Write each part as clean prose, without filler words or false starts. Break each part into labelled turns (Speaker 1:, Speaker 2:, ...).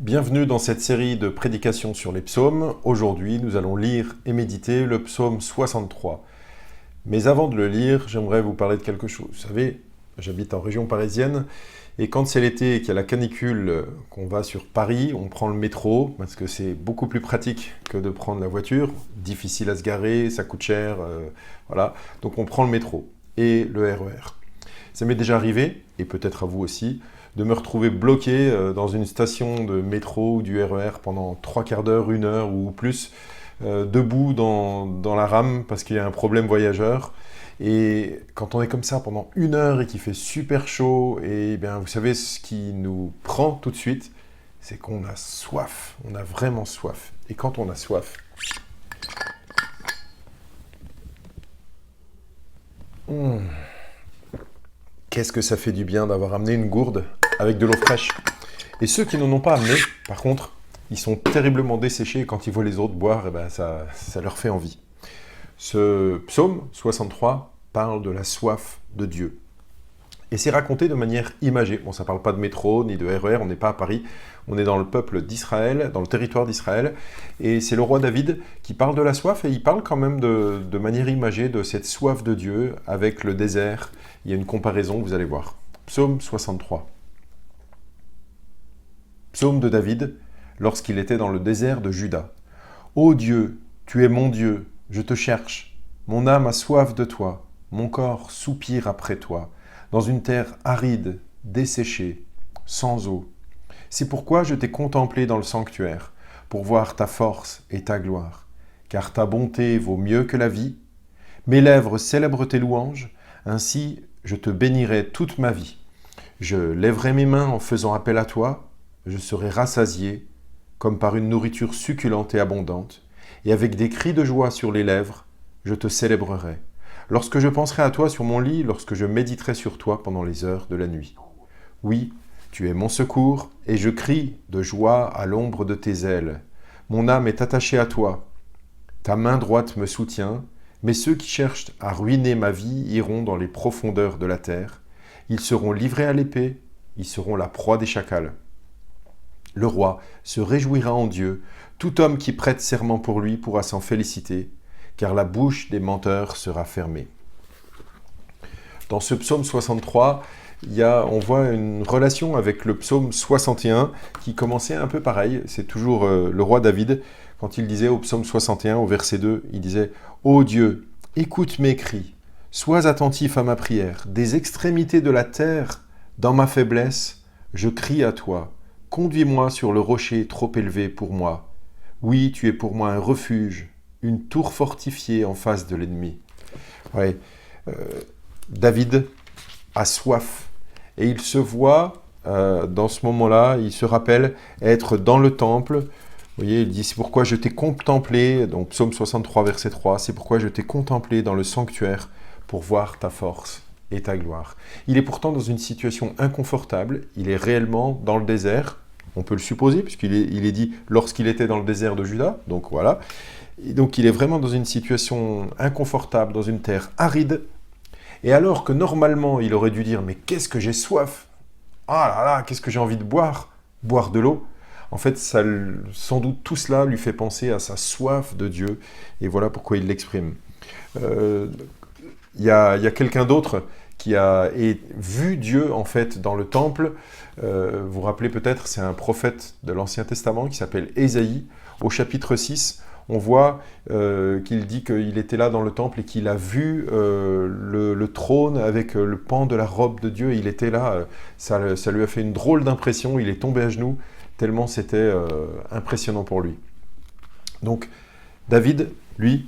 Speaker 1: Bienvenue dans cette série de prédications sur les psaumes. Aujourd'hui, nous allons lire et méditer le psaume 63. Mais avant de le lire, j'aimerais vous parler de quelque chose. Vous savez, j'habite en région parisienne, et quand c'est l'été et qu'il y a la canicule, qu'on va sur Paris, on prend le métro, parce que c'est beaucoup plus pratique que de prendre la voiture. Difficile à se garer, ça coûte cher, voilà. Donc on prend le métro et le RER. Ça m'est déjà arrivé, et peut-être à vous aussi, de me retrouver bloqué dans une station de métro ou du RER pendant 3/4 d'heure, 1 heure ou plus, debout dans la rame parce qu'il y a un problème voyageur. Et quand on est comme ça pendant 1 heure et qu'il fait super chaud, et bien vous savez ce qui nous prend tout de suite, c'est qu'on a soif, on a vraiment soif. Et quand on a soif, qu'est-ce que ça fait du bien d'avoir amené une gourde avec de l'eau fraîche. Et ceux qui n'en ont pas amené, par contre, ils sont terriblement desséchés et quand ils voient les autres boire, ça leur fait envie. Ce psaume 63 parle de la soif de Dieu. Et c'est raconté de manière imagée. Bon, ça ne parle pas de métro ni de RER, on n'est pas à Paris, on est dans le peuple d'Israël, dans le territoire d'Israël. Et c'est le roi David qui parle de la soif, et il parle quand même de manière imagée de cette soif de Dieu avec le désert. Il y a une comparaison, vous allez voir. Psaume 63. Psaume de David, lorsqu'il était dans le désert de Juda. Ô Dieu, tu es mon Dieu, je te cherche. Mon âme a soif de toi, mon corps soupire après toi, dans une terre aride, desséchée, sans eau. C'est pourquoi je t'ai contemplé dans le sanctuaire, pour voir ta force et ta gloire. Car ta bonté vaut mieux que la vie. Mes lèvres célèbrent tes louanges, ainsi je te bénirai toute ma vie. Je lèverai mes mains en faisant appel à toi, je serai rassasié, comme par une nourriture succulente et abondante, et avec des cris de joie sur les lèvres, je te célébrerai. Lorsque je penserai à toi sur mon lit, lorsque je méditerai sur toi pendant les heures de la nuit. Oui, tu es mon secours, et je crie de joie à l'ombre de tes ailes. Mon âme est attachée à toi. Ta main droite me soutient, mais ceux qui cherchent à ruiner ma vie iront dans les profondeurs de la terre. Ils seront livrés à l'épée, ils seront la proie des chacals. Le roi se réjouira en Dieu, tout homme qui prête serment pour lui pourra s'en féliciter, car la bouche des menteurs sera fermée. Dans ce psaume 63, on voit une relation avec le psaume 61 qui commençait un peu pareil. C'est toujours le roi David, quand il disait au psaume 61, au verset 2, il disait « Ô Dieu, écoute mes cris, sois attentif à ma prière, des extrémités de la terre, dans ma faiblesse, je crie à toi. Conduis-moi sur le rocher trop élevé pour moi. Oui, tu es pour moi un refuge, une tour fortifiée en face de l'ennemi. » Ouais, David a soif et il se voit dans ce moment-là, il se rappelle être dans le temple. Vous voyez, il dit « C'est pourquoi je t'ai contemplé », donc psaume 63, verset 3, « C'est pourquoi je t'ai contemplé dans le sanctuaire pour voir ta force et ta gloire. » Il est pourtant dans une situation inconfortable, il est réellement dans le désert. On peut le supposer, puisqu'il est dit lorsqu'il était dans le désert de Juda, donc voilà. Et donc il est vraiment dans une situation inconfortable, dans une terre aride. Et alors que normalement il aurait dû dire « Mais qu'est-ce que j'ai soif! Ah là là, qu'est-ce que j'ai envie de boire! Boire de l'eau !» En fait, sans doute tout cela lui fait penser à sa soif de Dieu. Et voilà pourquoi il l'exprime. Il y a quelqu'un d'autre qui a vu Dieu en fait dans le temple. Vous vous rappelez peut-être, c'est un prophète de l'Ancien Testament qui s'appelle Ésaïe. Au chapitre 6, on voit qu'il dit qu'il était là dans le temple et qu'il a vu le trône avec le pan de la robe de Dieu. Il était là, ça lui a fait une drôle d'impression, il est tombé à genoux, tellement c'était impressionnant pour lui. Donc David, lui,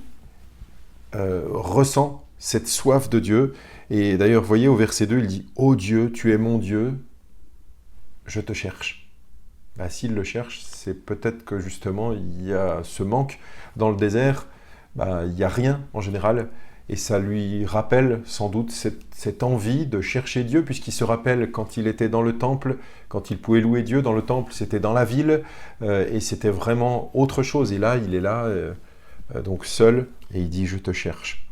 Speaker 1: ressent cette soif de Dieu. Et d'ailleurs, vous voyez, au verset 2, il dit « Ô Dieu, tu es mon Dieu, je te cherche. » S'il le cherche, c'est peut-être que justement, il y a ce manque dans le désert. Il n'y a rien en général. Et ça lui rappelle sans doute cette envie de chercher Dieu, puisqu'il se rappelle quand il était dans le temple, quand il pouvait louer Dieu dans le temple, c'était dans la ville, et c'était vraiment autre chose. Et là, il est là, donc seul, et il dit « Je te cherche ».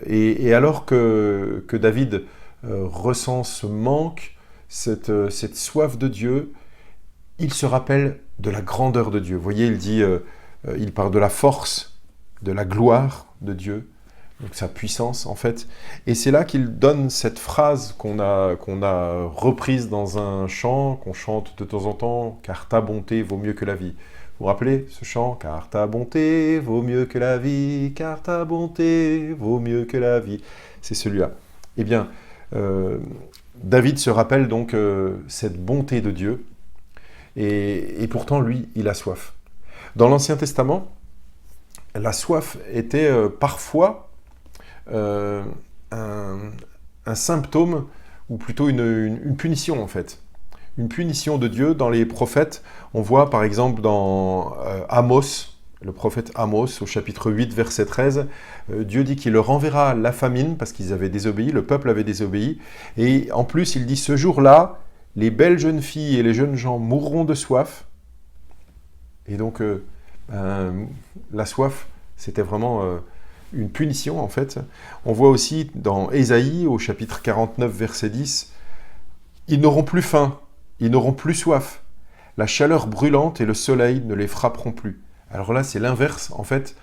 Speaker 1: Et alors que David ressent ce manque, cette soif de Dieu, il se rappelle de la grandeur de Dieu. Vous voyez, il parle de la force, de la gloire de Dieu, donc sa puissance en fait. Et c'est là qu'il donne cette phrase qu'on a reprise dans un chant, qu'on chante de temps en temps, « Car ta bonté vaut mieux que la vie ». Vous vous rappelez ce chant? « Car ta bonté vaut mieux que la vie, car ta bonté vaut mieux que la vie ». C'est celui-là. Eh bien, David se rappelle donc cette bonté de Dieu, et pourtant, lui, il a soif. Dans l'Ancien Testament, la soif était parfois un symptôme, ou plutôt une punition en fait. Une punition de Dieu. Dans les prophètes, on voit par exemple dans Amos, le prophète Amos, au chapitre 8, verset 13, Dieu dit qu'il leur enverra la famine parce qu'ils avaient désobéi, le peuple avait désobéi, et en plus il dit ce jour-là, les belles jeunes filles et les jeunes gens mourront de soif. Et donc la soif, c'était vraiment une punition en fait. On voit aussi dans Ésaïe, au chapitre 49, verset 10, « Ils n'auront plus faim, ils n'auront plus soif. La chaleur brûlante et le soleil ne les frapperont plus. » Alors là, c'est l'inverse. En fait,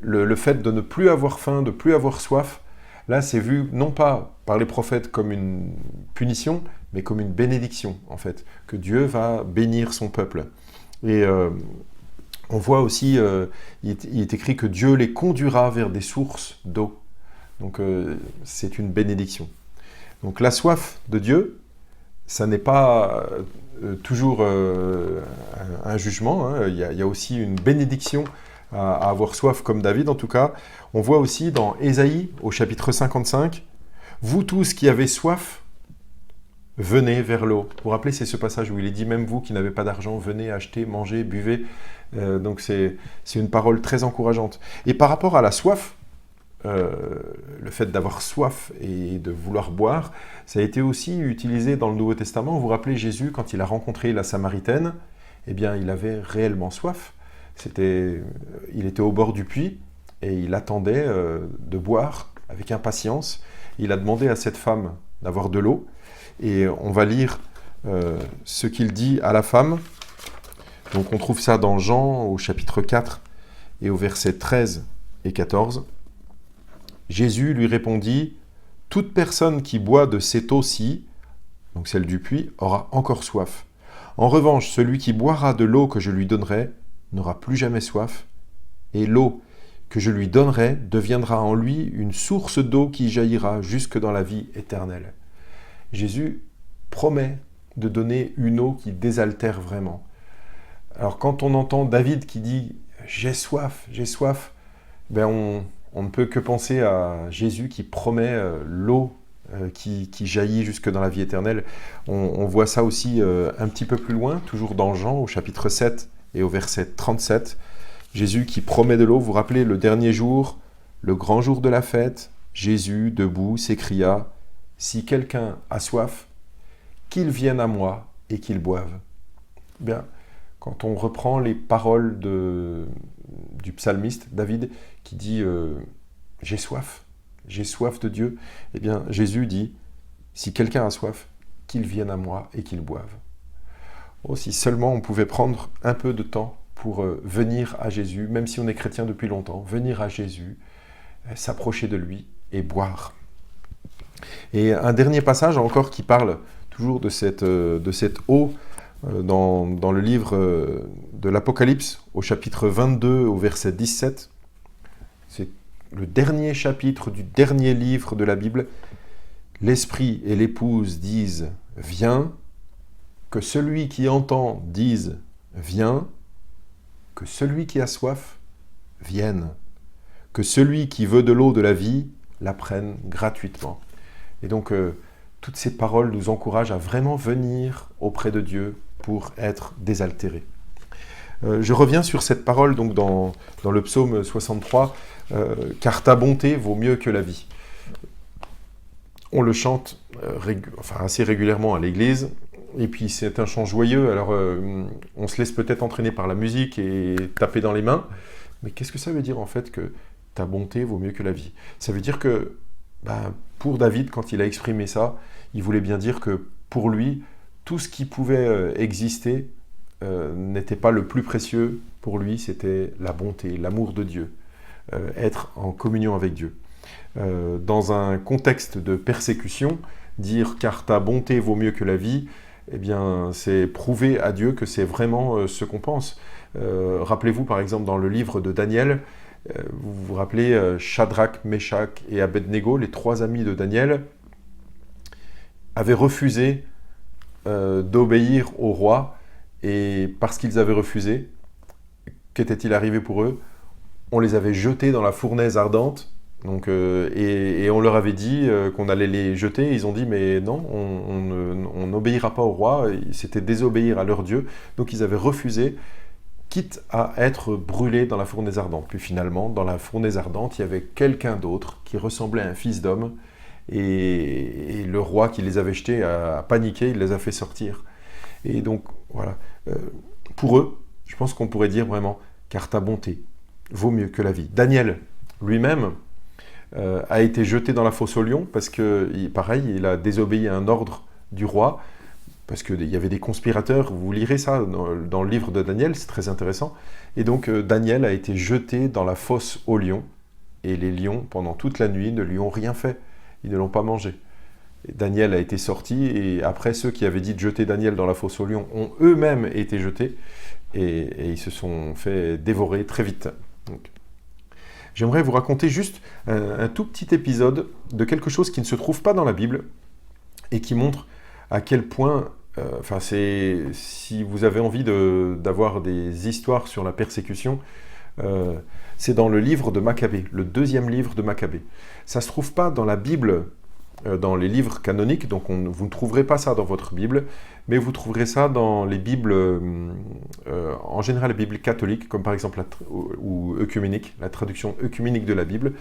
Speaker 1: le fait de ne plus avoir faim, de ne plus avoir soif, là, c'est vu non pas par les prophètes comme une punition, mais comme une bénédiction, en fait, que Dieu va bénir son peuple. Et on voit aussi, il est écrit que Dieu les conduira vers des sources d'eau. Donc, c'est une bénédiction. Donc, la soif de Dieu, ça n'est pas toujours un jugement, hein. Il y a aussi une bénédiction à avoir soif comme David en tout cas. On voit aussi dans Ésaïe au chapitre 55, « Vous tous qui avez soif, venez vers l'eau. » Vous vous rappelez, c'est ce passage où il est dit « Même vous qui n'avez pas d'argent, venez acheter, mangez, buvez. » Donc c'est une parole très encourageante. Et par rapport à la soif, le fait d'avoir soif et de vouloir boire, ça a été aussi utilisé dans le Nouveau Testament. Vous vous rappelez Jésus, quand il a rencontré la Samaritaine, eh bien, il avait réellement soif. Il était au bord du puits et il attendait de boire avec impatience. Il a demandé à cette femme d'avoir de l'eau. Et on va lire ce qu'il dit à la femme. Donc on trouve ça dans Jean au chapitre 4 et au verset 13 et 14. Jésus lui répondit, « Toute personne qui boit de cette eau-ci, donc celle du puits, aura encore soif. En revanche, celui qui boira de l'eau que je lui donnerai n'aura plus jamais soif, et l'eau que je lui donnerai deviendra en lui une source d'eau qui jaillira jusque dans la vie éternelle. » Jésus promet de donner une eau qui désaltère vraiment. Alors quand on entend David qui dit « j'ai soif », ben on ne peut que penser à Jésus qui promet l'eau qui jaillit jusque dans la vie éternelle. On voit ça aussi un petit peu plus loin, toujours dans Jean, au chapitre 7 et au verset 37. Jésus qui promet de l'eau. Vous vous rappelez, le dernier jour, le grand jour de la fête, Jésus, debout, s'écria « Si quelqu'un a soif, qu'il vienne à moi et qu'il boive. » Bien, quand on reprend les paroles du psalmiste, David, qui dit « J'ai soif de Dieu », eh bien Jésus dit « Si quelqu'un a soif, qu'il vienne à moi et qu'il boive. » Oh, si seulement on pouvait prendre un peu de temps pour venir à Jésus, même si on est chrétien depuis longtemps, venir à Jésus, s'approcher de lui et boire. Et un dernier passage encore qui parle toujours de cette eau, dans le livre de l'Apocalypse, au chapitre 22, au verset 17. C'est le dernier chapitre du dernier livre de la Bible. L'Esprit et l'Épouse disent « Viens », que celui qui entend dise « Viens », que celui qui a soif vienne, que celui qui veut de l'eau de la vie la prenne gratuitement. Et donc, toutes ces paroles nous encouragent à vraiment venir auprès de Dieu pour être désaltérés. Je reviens sur cette parole donc dans le psaume 63, « Car ta bonté vaut mieux que la vie ». On le chante assez régulièrement à l'église, et puis c'est un chant joyeux, alors on se laisse peut-être entraîner par la musique et taper dans les mains, mais qu'est-ce que ça veut dire en fait que ta bonté vaut mieux que la vie? Ça veut dire que pour David, quand il a exprimé ça, il voulait bien dire que pour lui, tout ce qui pouvait exister n'était pas le plus précieux pour lui, c'était la bonté, l'amour de Dieu, être en communion avec Dieu. Dans un contexte de persécution, dire « car ta bonté vaut mieux que la vie », eh bien, c'est prouver à Dieu que c'est vraiment ce qu'on pense. Rappelez-vous, par exemple, dans le livre de Daniel, vous vous rappelez Shadrach, Meshach et Abednego, les 3 amis de Daniel, avaient refusé d'obéir au roi, et parce qu'ils avaient refusé, qu'était-il arrivé pour eux? On les avait jetés dans la fournaise ardente, donc, et on leur avait dit qu'on allait les jeter. Ils ont dit mais non, on n'obéira pas au roi, c'était désobéir à leur Dieu, donc ils avaient refusé, quitte à être brûlés dans la fournaise ardente. Puis finalement, dans la fournaise ardente, il y avait quelqu'un d'autre qui ressemblait à un fils d'homme, et le roi qui les avait jetés a paniqué, il les a fait sortir. Et donc voilà, pour eux, je pense qu'on pourrait dire vraiment « car ta bonté vaut mieux que la vie ». Daniel lui-même a été jeté dans la fosse aux lions parce que, pareil, il a désobéi à un ordre du roi, parce qu'il y avait des conspirateurs. Vous lirez ça dans le livre de Daniel, c'est très intéressant. Et donc Daniel a été jeté dans la fosse aux lions, et les lions, pendant toute la nuit, ne lui ont rien fait. Ils ne l'ont pas mangé. Et Daniel a été sorti, et après, ceux qui avaient dit de jeter Daniel dans la fosse aux lions ont eux-mêmes été jetés, et ils se sont fait dévorer très vite. Donc, j'aimerais vous raconter juste un tout petit épisode de quelque chose qui ne se trouve pas dans la Bible et qui montre à quel point, si vous avez envie d'avoir des histoires sur la persécution, c'est dans le livre de Maccabée, le 2e livre de Maccabée. Ça ne se trouve pas dans la Bible, dans les livres canoniques, donc vous ne trouverez pas ça dans votre Bible, mais vous trouverez ça dans les Bibles, en général les Bibles catholiques, comme par exemple ou œcuménique, la traduction œcuménique de la Bible.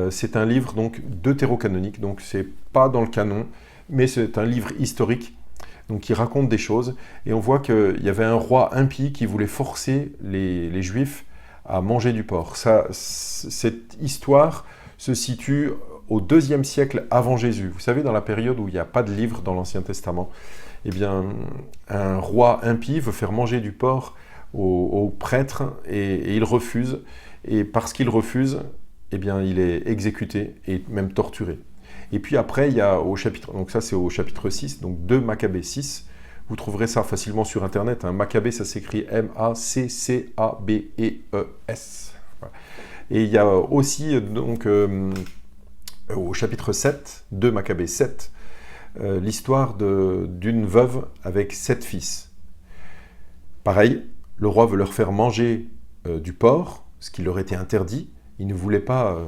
Speaker 1: C'est un livre donc deutérocanonique, donc c'est pas dans le canon, mais c'est un livre historique, donc qui raconte des choses. Et on voit qu'il y avait un roi impie qui voulait forcer les Juifs à manger du porc. Cette histoire se situe au 2e siècle avant Jésus. Vous savez, dans la période où il n'y a pas de livre dans l'Ancien Testament, eh bien, un roi impie veut faire manger du porc aux prêtres, et il refuse. Et parce qu'il refuse, eh bien, il est exécuté et même torturé. Et puis après, il y a au chapitre, donc ça c'est au chapitre 6, donc 2 Maccabée 6, vous trouverez ça facilement sur Internet. Maccabée, ça s'écrit M-A-C-C-A-B-E-E-S. Voilà. Et il y a aussi, donc, au chapitre 7, 2 Maccabée 7, l'histoire d'une veuve avec 7 fils. Pareil, le roi veut leur faire manger du porc, ce qui leur était interdit. Ils ne voulaient pas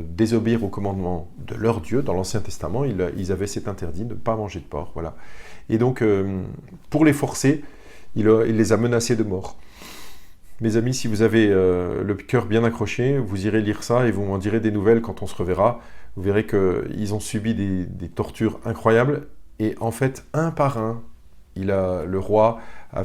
Speaker 1: désobéir au commandement de leur Dieu. Dans l'Ancien Testament, ils avaient cet interdit de ne pas manger de porc. Voilà. Et donc, pour les forcer, il les a menacés de mort. Mes amis, si vous avez le cœur bien accroché, vous irez lire ça et vous m'en direz des nouvelles quand on se reverra. Vous verrez qu'ils ont subi des tortures incroyables. Et en fait, un par un, le roi a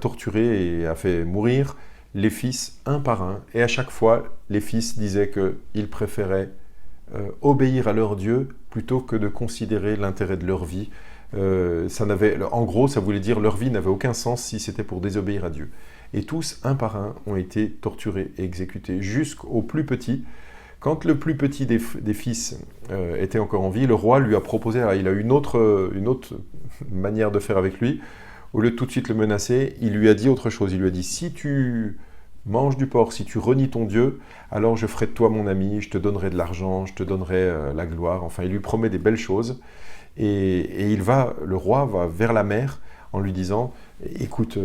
Speaker 1: torturé et a fait mourir les fils un par un. Et à chaque fois, les fils disaient qu'ils préféraient obéir à leur Dieu plutôt que de considérer l'intérêt de leur vie. En gros, ça voulait dire leur vie n'avait aucun sens si c'était pour désobéir à Dieu. Et tous, un par un, ont été torturés et exécutés, jusqu'au plus petit. Quand le plus petit des fils était encore en vie, le roi lui a proposé, il a eu une autre manière de faire avec lui. Au lieu de tout de suite le menacer, il lui a dit autre chose. Il lui a dit, si tu manges du porc, si tu renies ton Dieu, alors je ferai de toi mon ami, je te donnerai de l'argent, je te donnerai la gloire. Enfin, il lui promet des belles choses. Et le roi va vers la mère en lui disant, écoute,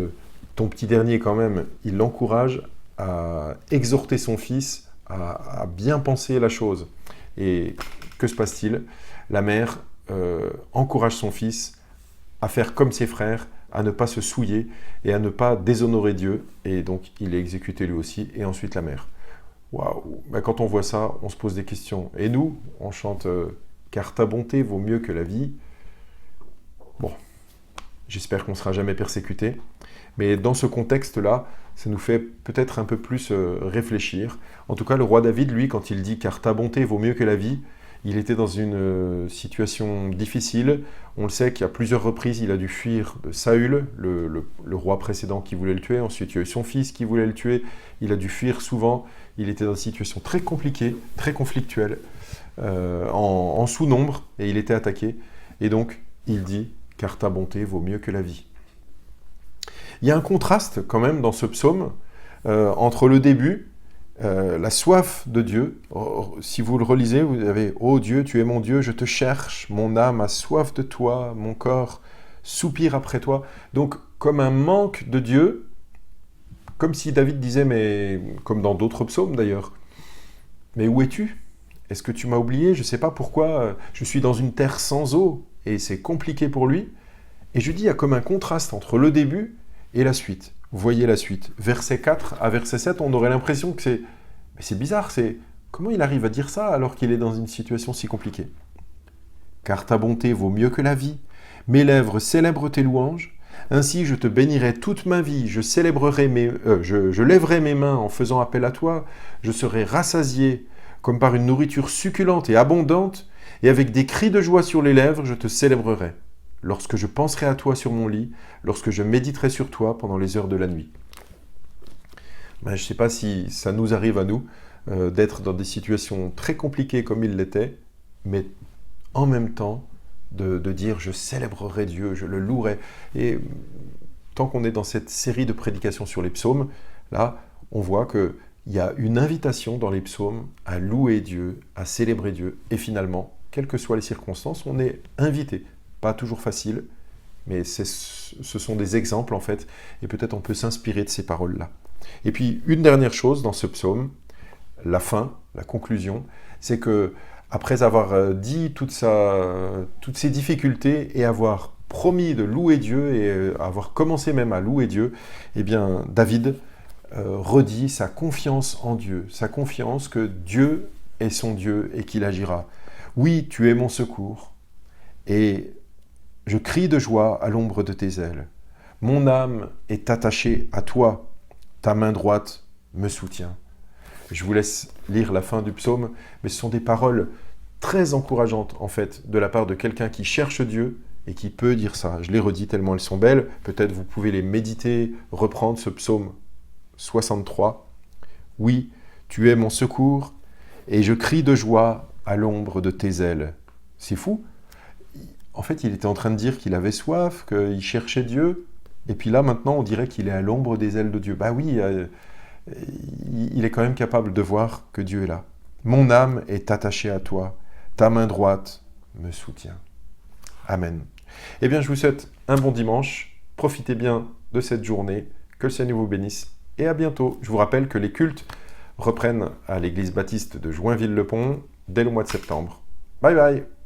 Speaker 1: ton petit dernier quand même, il l'encourage à exhorter son fils à bien penser la chose. Et que se passe-t-il? La mère encourage son fils à faire comme ses frères, à ne pas se souiller et à ne pas déshonorer Dieu. Et donc, il est exécuté lui aussi, et ensuite la mère. Waouh! Ben, quand on voit ça, on se pose des questions. Et nous, on chante « Car ta bonté vaut mieux que la vie ». Bon, j'espère qu'on ne sera jamais persécuté. Mais dans ce contexte-là, ça nous fait peut-être un peu plus réfléchir. En tout cas, le roi David, lui, quand il dit « Car ta bonté vaut mieux que la vie », Il était dans une situation difficile. On le sait qu'à plusieurs reprises, il a dû fuir de Saül, le roi précédent qui voulait le tuer. Ensuite, il y a eu son fils qui voulait le tuer. Il a dû fuir souvent. Il était dans une situation très compliquée, très conflictuelle, en sous-nombre, et il était attaqué. Et donc, il dit « Car ta bonté vaut mieux que la vie ». Il y a un contraste quand même dans ce psaume entre le début, la soif de Dieu. Si vous le relisez, vous avez « Ô Dieu, tu es mon Dieu, je te cherche, mon âme a soif de toi, mon corps soupire après toi ». Donc, comme un manque de Dieu, comme si David disait, mais comme dans d'autres psaumes d'ailleurs, « Mais où es-tu ? Est-ce que tu m'as oublié ? Je ne sais pas pourquoi, je suis dans une terre sans eau, et c'est compliqué pour lui. » Et je dis, il y a comme un contraste entre le début et la suite. Vous voyez la suite. Verset 4 à verset 7, on aurait l'impression que c'est... Mais c'est bizarre, comment il arrive à dire ça alors qu'il est dans une situation si compliquée ? Car ta bonté vaut mieux que la vie. Mes lèvres célèbrent tes louanges. Ainsi je te bénirai toute ma vie. Je lèverai mes mains en faisant appel à toi. Je serai rassasié comme par une nourriture succulente et abondante. Et avec des cris de joie sur les lèvres, je te célébrerai. Lorsque je penserai à toi sur mon lit, lorsque je méditerai sur toi pendant les heures de la nuit. Je ne sais pas si ça nous arrive à nous d'être dans des situations très compliquées comme il l'était, mais en même temps de dire « je célébrerai Dieu, je le louerai ». Et tant qu'on est dans cette série de prédications sur les psaumes, là, on voit qu'il y a une invitation dans les psaumes à louer Dieu, à célébrer Dieu. Et finalement, quelles que soient les circonstances, on est invité. Pas toujours facile, mais ce sont des exemples en fait, et peut-être on peut s'inspirer de ces paroles-là. Et puis, une dernière chose dans ce psaume, la fin, la conclusion, c'est que après avoir dit toutes ces difficultés et avoir promis de louer Dieu et avoir commencé même à louer Dieu, eh bien, David redit sa confiance en Dieu, sa confiance que Dieu est son Dieu et qu'il agira. Oui, tu es mon secours, et je crie de joie à l'ombre de tes ailes. Mon âme est attachée à toi. Ta main droite me soutient. Je vous laisse lire la fin du psaume, mais ce sont des paroles très encourageantes, en fait, de la part de quelqu'un qui cherche Dieu et qui peut dire ça. Je les redis tellement elles sont belles. Peut-être vous pouvez les méditer, reprendre ce psaume 63. Oui, tu es mon secours, et je crie de joie à l'ombre de tes ailes. C'est fou. En fait, il était en train de dire qu'il avait soif, qu'il cherchait Dieu. Et puis là, maintenant, on dirait qu'il est à l'ombre des ailes de Dieu. Bah oui, il est quand même capable de voir que Dieu est là. Mon âme est attachée à toi. Ta main droite me soutient. Amen. Eh bien, je vous souhaite un bon dimanche. Profitez bien de cette journée. Que le Seigneur vous bénisse. Et à bientôt. Je vous rappelle que les cultes reprennent à l'église baptiste de Joinville-le-Pont dès le mois de septembre. Bye bye.